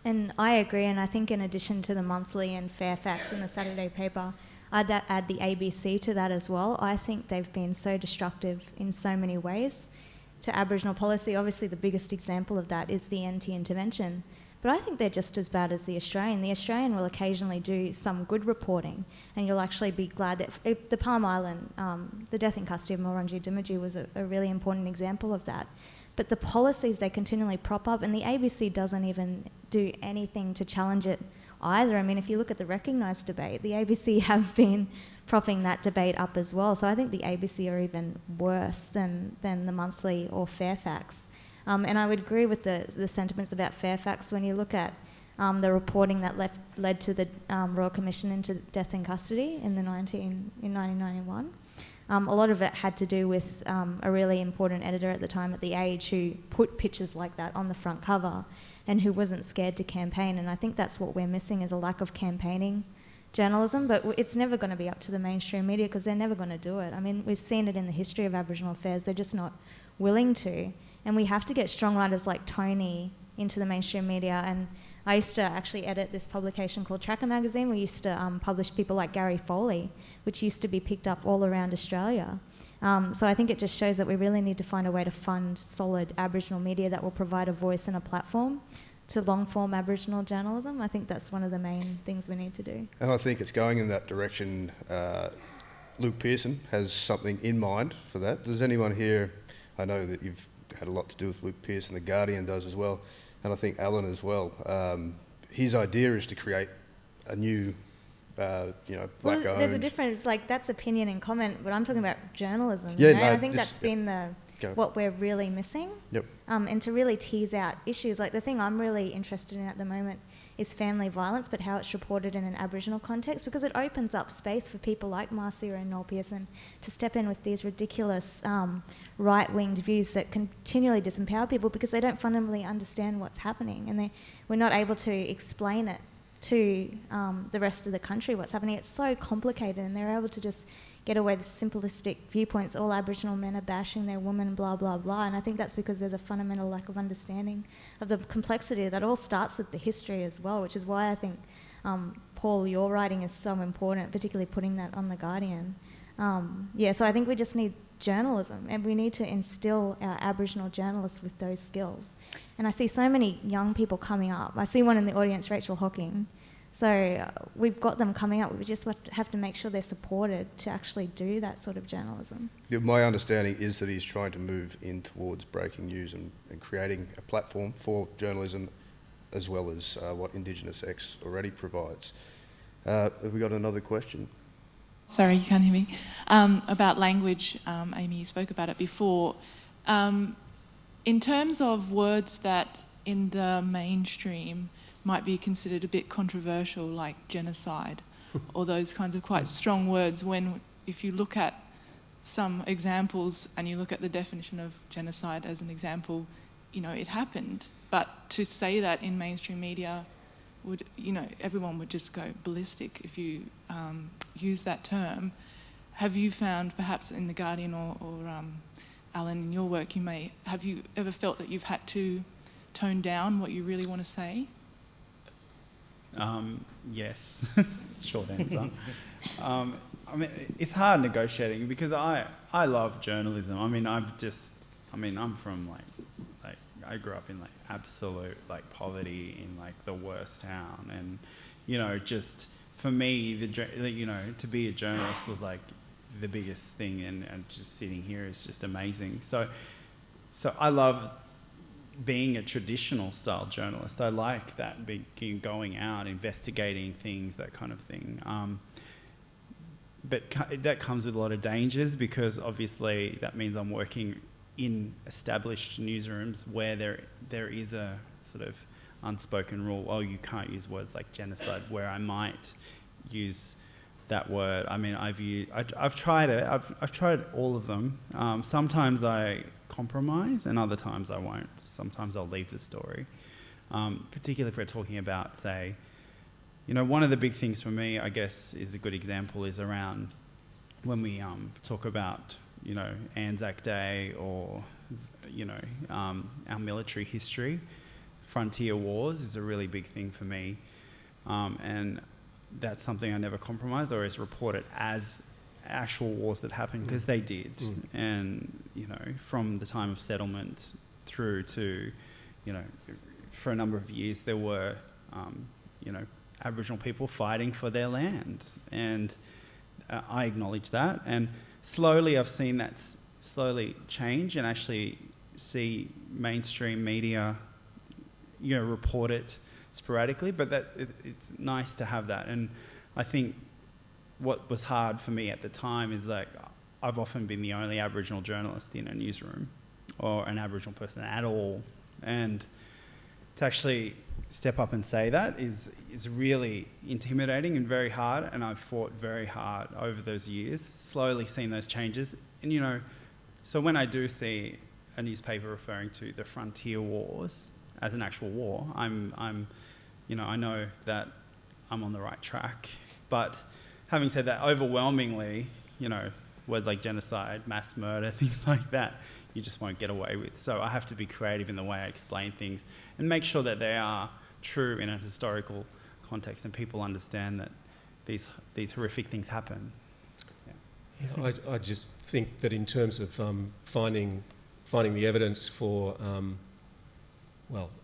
[SPEAKER 2] And I agree, and I think in addition to the Monthly and Fairfax and the Saturday Paper, I'd add the ABC to that as well. I think they've been so destructive in so many ways to Aboriginal policy. Obviously the biggest example of that is the anti-intervention But I think they're just as bad as the Australian. The Australian will occasionally do some good reporting, and you'll actually be glad that the Palm Island, the death in custody of McQuire Gumerungi was a really important example of that. But the policies they continually prop up, and the ABC doesn't even do anything to challenge it either. I mean, if you look at the recognised debate, the ABC have been propping that debate up as well. So I think the ABC are even worse than the Monthly or Fairfax. And I would agree with the sentiments about Fairfax when you look at the reporting that led to the Royal Commission into death in custody in 1991. A lot of it had to do with a really important editor at the time at The Age who put pictures like that on the front cover and who wasn't scared to campaign. And I think that's what we're missing, is a lack of campaigning journalism. But it's never going to be up to the mainstream media because they're never going to do it. I mean, we've seen it in the history of Aboriginal affairs. They're just not willing to. And we have to get strong writers like Tony into the mainstream media. And I used to actually edit this publication called Tracker Magazine. We used to publish people like Gary Foley, which used to be picked up all around Australia. So I think it just shows that we really need to find a way to fund solid Aboriginal media that will provide a voice and a platform to long-form Aboriginal journalism. I think that's one of the main things we need to do.
[SPEAKER 1] And I think it's going in that direction. Luke Pearson has something in mind for that. Does anyone here, I know that you've had a lot to do with Luke Pearson, The Guardian does as well, and I think Allan as well. His idea is to create a new, black-owned...
[SPEAKER 2] Well, there's a difference, like that's opinion and comment, but I'm talking about journalism.
[SPEAKER 1] Yeah,
[SPEAKER 2] you know?
[SPEAKER 1] no,
[SPEAKER 2] I think that's been what we're really missing.
[SPEAKER 1] Yep.
[SPEAKER 2] And to really tease out issues. Like the thing I'm really interested in at the moment is family violence, but how it's reported in an Aboriginal context, because it opens up space for people like Marcia and Noel Pearson to step in with these ridiculous right-winged views that continually disempower people because they don't fundamentally understand what's happening, and we're not able to explain it to the rest of the country what's happening. It's so complicated, and they're able to just get away with simplistic viewpoints. All Aboriginal men are bashing their women, blah, blah, blah. And I think that's because there's a fundamental lack of understanding of the complexity that all starts with the history as well, which is why I think, Paul, your writing is so important, particularly putting that on The Guardian. So I think we just need journalism, and we need to instill our Aboriginal journalists with those skills. And I see so many young people coming up. I see one in the audience, Rachel Hocking. So we've got them coming up. We just have to make sure they're supported to actually do that sort of journalism.
[SPEAKER 1] Yeah, my understanding is that he's trying to move in towards breaking news and creating a platform for journalism as well as what Indigenous X already provides. Have we got another question?
[SPEAKER 8] Sorry, you can't hear me. About language, Amy, you spoke about it before. In terms of words that in the mainstream might be considered a bit controversial, like genocide, or those kinds of quite strong words, if you look at some examples and you look at the definition of genocide as an example, it happened. But to say that in mainstream media would, everyone would just go ballistic if you use that term. Have you found, perhaps in The Guardian or Allan, in your work, have you ever felt that you've had to tone down what you really want to say?
[SPEAKER 4] Yes, short answer. It's hard negotiating because I love journalism. I'm from I grew up in absolute absolute poverty in the worst town, and just for me to be a journalist was the biggest thing, and just sitting here is just amazing. So I love being a traditional style journalist. I like that, going out, investigating things, that kind of thing. But that comes with a lot of dangers, because obviously that means I'm working in established newsrooms where there is a sort of unspoken rule, you can't use words like genocide, where I might use that word. I've tried it. I've tried all of them. Sometimes I compromise, and other times I won't. Sometimes I'll leave the story, particularly if we're talking about, say, one of the big things for me, I guess, is a good example is around when we talk about, Anzac Day or, our military history. Frontier wars is a really big thing for me, and that's something I never compromise or is reported as actual wars that happened, because they did. And from the time of settlement through to for a number of years there were, Aboriginal people fighting for their land, and I acknowledge that. And slowly I've seen that slowly change and actually see mainstream media, report it sporadically, but it's nice to have that. And I think what was hard for me at the time is like I've often been the only Aboriginal journalist in a newsroom or an Aboriginal person at all, and to actually step up and say that is really intimidating and very hard, and I've fought very hard over those years, slowly seen those changes. And so when I do see a newspaper referring to the frontier wars as an actual war, I know that I'm on the right track. But having said that, overwhelmingly, words like genocide, mass murder, things like that, you just won't get away with. So I have to be creative in the way I explain things and make sure that they are true in a historical context and people understand that these horrific things happen.
[SPEAKER 5] Yeah, I just think that in terms of finding the evidence for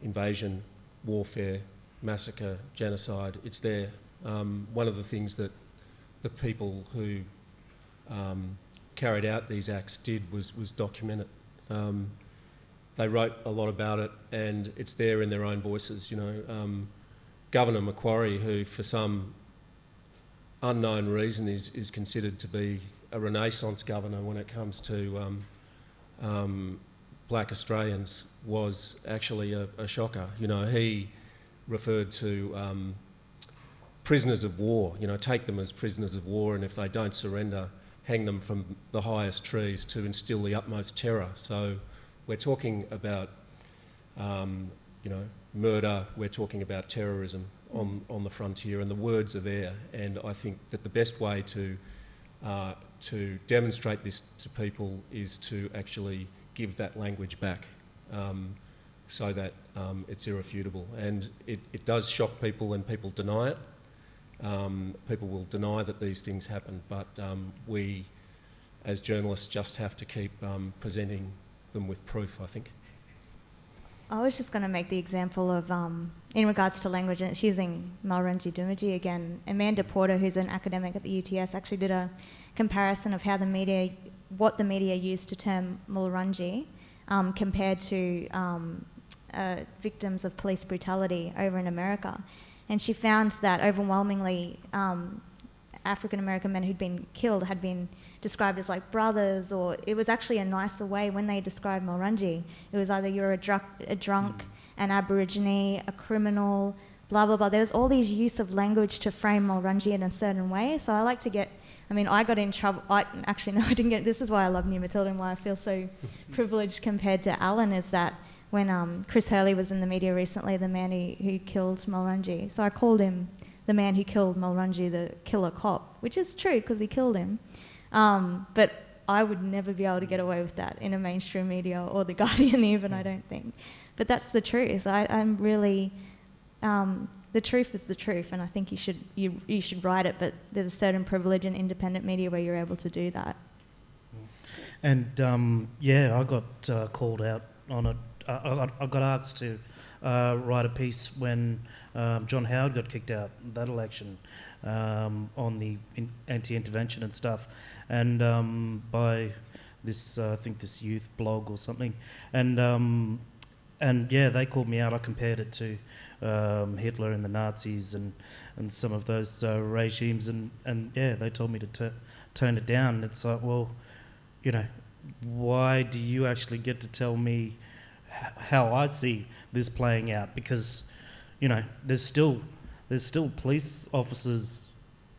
[SPEAKER 5] invasion, warfare, massacre, genocide, it's there. One of the things that the people who carried out these acts did was document it. They wrote a lot about it, and it's there in their own voices. Governor McQuire, who for some unknown reason is considered to be a Renaissance governor when it comes to black Australians, was actually a shocker. He referred to prisoners of war, take them as prisoners of war, and if they don't surrender, hang them from the highest trees to instill the utmost terror. So we're talking about, murder, we're talking about terrorism on the frontier, and the words are there. And I think that the best way to demonstrate this to people is to actually give that language back, so that it's irrefutable. And it does shock people, and people deny it. People will deny that these things happen, but we, as journalists, just have to keep presenting them with proof, I think.
[SPEAKER 2] I was just going to make the example of, in regards to language, and it's using Mulrunji Gumerungi again. Amanda Porter, who's an academic at the UTS, actually did a comparison of how what the media used to term Mulrunji compared to victims of police brutality over in America. And she found that overwhelmingly African American men who'd been killed had been described as like brothers, or it was actually a nicer way when they described Mulrunji. It was either you're a drunk, an Aborigine, a criminal, blah, blah, blah. There was all these use of language to frame Mulrunji in a certain way. So I like to I got in trouble. I didn't get, this is why I love New Matilda and why I feel so privileged compared to Allan, is that when Chris Hurley was in the media recently, the man who killed Mulrunji. So I called him the man who killed Mulrunji, the killer cop, which is true because he killed him. But I would never be able to get away with that in a mainstream media or The Guardian even, I don't think. But that's the truth. I'm really... the truth is the truth, and I think you should write it, but there's a certain privilege in independent media where you're able to do that.
[SPEAKER 3] And I got called out on it. I got asked to write a piece when John Howard got kicked out that election on the anti-intervention and stuff, and by this I think this youth blog or something, and they called me out. I compared it to Hitler and the Nazis and some of those regimes, and they told me to tone it down. It's like, well, why do you actually get to tell me how I see this playing out? Because there's still police officers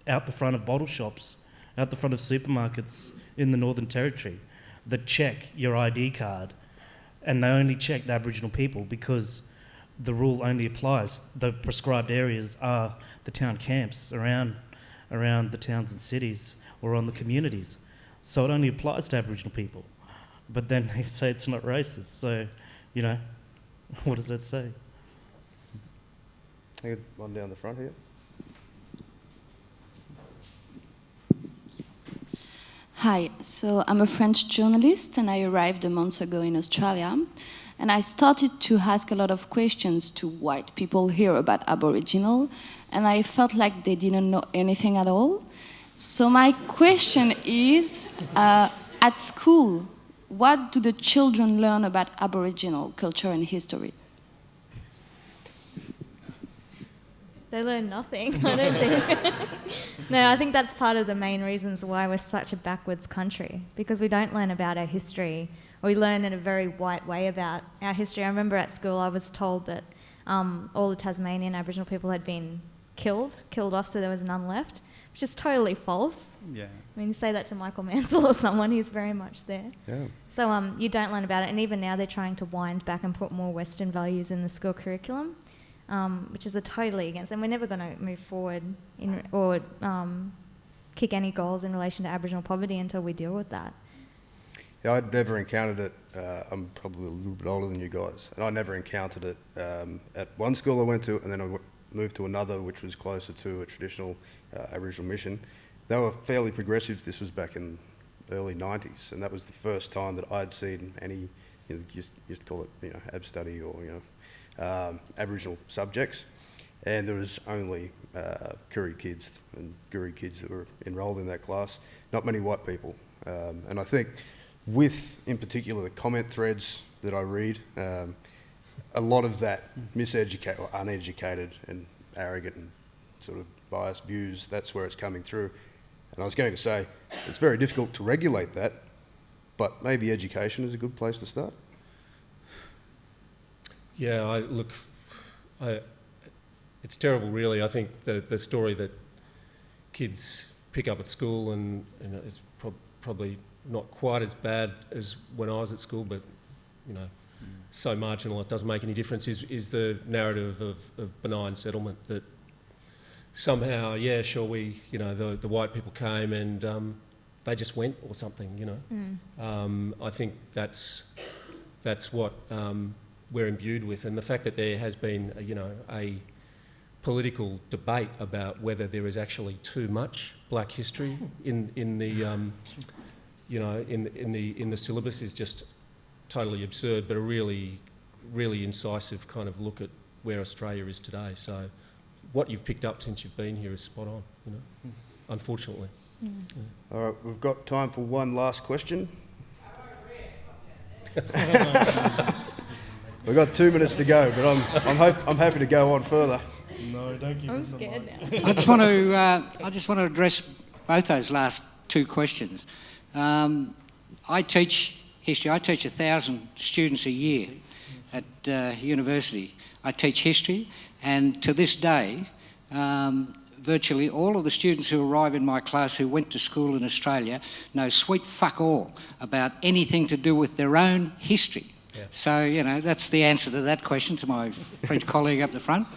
[SPEAKER 3] out the front of bottle shops, out the front of supermarkets in the Northern Territory that check your ID card, and they only check the Aboriginal people because the rule only applies. The prescribed areas are the town camps around the towns and cities or on the communities. So it only applies to Aboriginal people. But then they say it's not racist. So, what does that say?
[SPEAKER 1] I got one down the front here.
[SPEAKER 9] Hi, so I'm a French journalist and I arrived a month ago in Australia. And I started to ask a lot of questions to white people here about Aboriginal, and I felt like they didn't know anything at all. So my question is, at school, what do the children learn about Aboriginal culture and history?
[SPEAKER 2] They learn nothing, I don't think. No, I think that's part of the main reasons why we're such a backwards country, because we don't learn about our history, or we learn in a very white way about our history. I remember at school I was told that all the Tasmanian Aboriginal people had been killed off, so there was none left, which is totally false.
[SPEAKER 4] Yeah.
[SPEAKER 2] I mean, you say that to Michael Mansell or someone, he's very much there.
[SPEAKER 1] Yeah.
[SPEAKER 2] So you don't learn about it, and even now they're trying to wind back and put more Western values in the school curriculum, which is totally against, and we're never going to move forward or kick any goals in relation to Aboriginal poverty until we deal with that.
[SPEAKER 1] Yeah, I'd never encountered it. I'm probably a little bit older than you guys, and I never encountered it at one school I went to, and then I moved to another, which was closer to a traditional Aboriginal mission. They were fairly progressive. This was back in the early 90s, and that was the first time that I'd seen any, used to call it, ab study or, Aboriginal subjects. And there was only Koori kids and Guri kids that were enrolled in that class, not many white people. And I think with, in particular, the comment threads that I read, a lot of that miseducated or uneducated and arrogant and sort of biased views, that's where it's coming through. And I was going to say, it's very difficult to regulate that, but maybe education is a good place to start.
[SPEAKER 5] Yeah, it's terrible, really. I think the story that kids pick up at school, and it's probably not quite as bad as when I was at school, but so marginal it doesn't make any difference, is the narrative of benign settlement, that somehow, yeah, sure, the white people came and they just went or something, I think that's what we're imbued with, and the fact that there has been, a political debate about whether there is actually too much black history in the syllabus is just totally absurd, but a really, really incisive kind of look at where Australia is today. So what you've picked up since you've been here is spot on, unfortunately.
[SPEAKER 2] Mm.
[SPEAKER 1] All right, we've got time for one last question. We've got 2 minutes to go, but I'm happy to go on further.
[SPEAKER 3] No, don't give
[SPEAKER 2] I'm
[SPEAKER 3] them the
[SPEAKER 2] scared
[SPEAKER 3] mic.
[SPEAKER 2] now.
[SPEAKER 10] I just want to address both those last two questions. I teach history. I teach 1,000 students a year at university. I teach history, and to this day, virtually all of the students who arrive in my class who went to school in Australia know sweet fuck all about anything to do with their own history. Yeah. So, that's the answer to that question, to my French colleague up the front.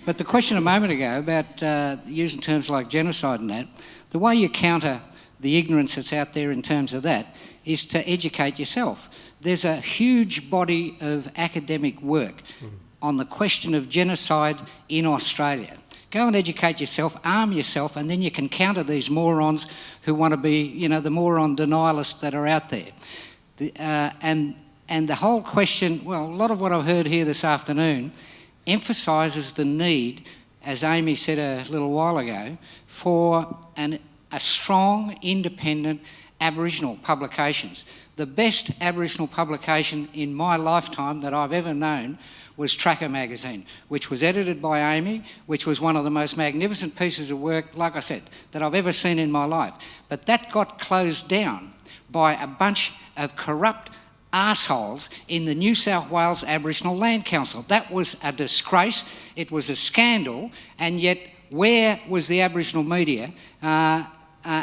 [SPEAKER 10] But the question a moment ago about using terms like genocide and that, the way you counter the ignorance that's out there in terms of that is to educate yourself. There's a huge body of academic work on the question of genocide in Australia. Go and educate yourself, arm yourself, and then you can counter these morons who want to be, the moron denialists that are out there. And the whole question, well, a lot of what I've heard here this afternoon emphasises the need, as Amy said a little while ago, for a strong, independent Aboriginal publications. The best Aboriginal publication in my lifetime that I've ever known was Tracker magazine, which was edited by Amy, which was one of the most magnificent pieces of work, like I said, that I've ever seen in my life. But that got closed down by a bunch of corrupt arseholes in the New South Wales Aboriginal Land Council. That was a disgrace, it was a scandal, and yet where was the Aboriginal media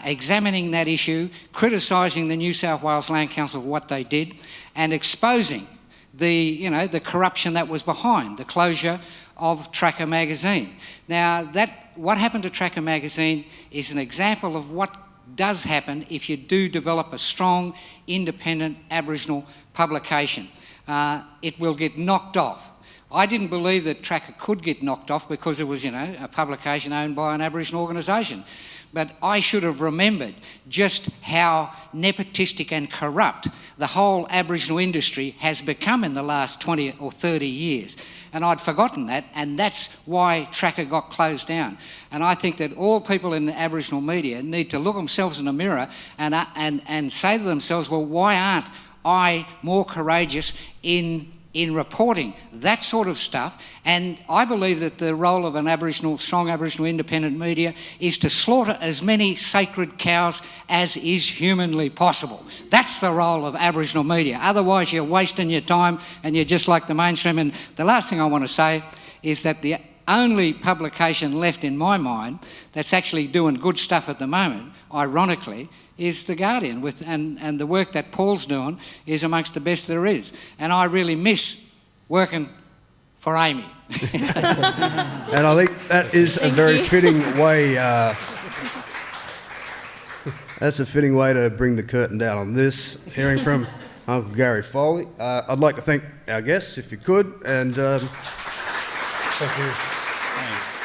[SPEAKER 10] examining that issue, criticising the New South Wales Land Council for what they did, and exposing the corruption that was behind the closure of Tracker magazine. Now, what happened to Tracker magazine is an example of what does happen if you do develop a strong, independent Aboriginal publication. It will get knocked off. I didn't believe that Tracker could get knocked off because it was, a publication owned by an Aboriginal organisation. But I should have remembered just how nepotistic and corrupt the whole Aboriginal industry has become in the last 20 or 30 years. And I'd forgotten that, and that's why Tracker got closed down. And I think that all people in the Aboriginal media need to look themselves in the mirror and say to themselves, well, why aren't I more courageous in reporting that sort of stuff? And I believe that the role of an strong Aboriginal independent media is to slaughter as many sacred cows as is humanly possible. That's the role of Aboriginal media. Otherwise you're wasting your time and you're just like the mainstream. And the last thing I want to say is that the only publication left in my mind that's actually doing good stuff at the moment, ironically, is The Guardian, and the work that Paul's doing is amongst the best there is. And I really miss working for Amy.
[SPEAKER 1] And I think that is a very fitting way. That's a fitting way to bring the curtain down on this. Hearing from Uncle Gary Foley, I'd like to thank our guests, if you could, and
[SPEAKER 5] Thank you.
[SPEAKER 4] Thanks.